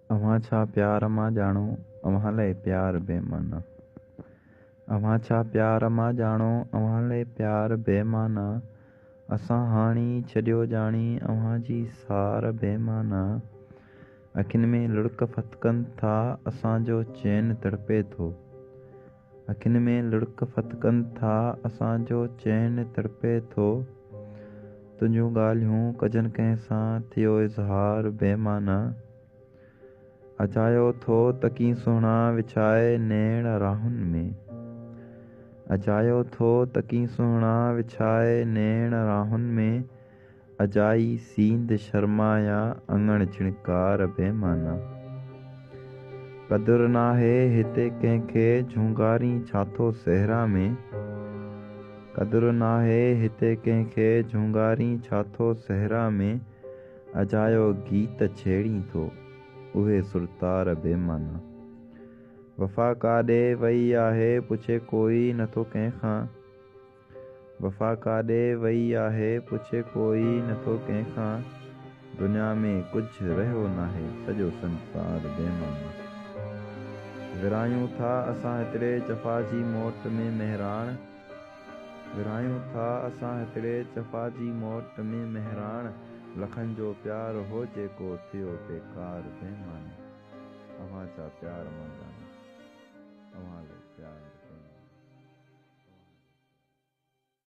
अव्हां छा प्यार मां ॼाणो, अव्हां लाइ प्यार बेमाना। अव्हां छा प्यार मां ॼाणो, अव्हां लाइ प्यार बेमाना। असां हाणी छॾियो ॼाणी अव्हां जी सार बेमाना। अखियुनि में लुढ़क फतकनि था, असांजो चैन तड़पे थो। अखियुनि में लुढ़क फतकनि था, असांजो चैन तड़पे थो। तुंहिंजूं ॻाल्हियूं कजनि कंहिंसां थियो इज़हार बेमाना। अजायो थो तकी सुहिणा विछाए नैण राहुनि में। अजायो थो तकी सुहिणा विछाए नैण राहुनि में। अजाई सींद शर्माया अङण झिणकार बेमाना। क़दुरु नाहे हिते कंहिंखे झूंगारी छाथो सहरा में। क़दुरु नाहे हिते कंहिंखे झूंगारी छाथो सहरा में। अजायो गीत छेड़ी थो उहे सुरतार बेमाना। वफ़ा काॾे वई आहे पुछे कोई नथो कंहिंखां। वफ़ा काॾे वई आहे पुछे कोई नथो कंहिंखां। दुनिया में कुझु रहियो नाहे सॼो संसार बेमाना। विरायूं था असां हिकिड़े जफ़ा जी मोट में महिराण। विरायूं था असां हिकिड़े जफ़ा जी मोट में महिराण। लखनि जो प्यार हो जेको थियो बेकार बेमाना। अव्हां छा प्यार मां ॼाणो, अव्हां लाइ प्यार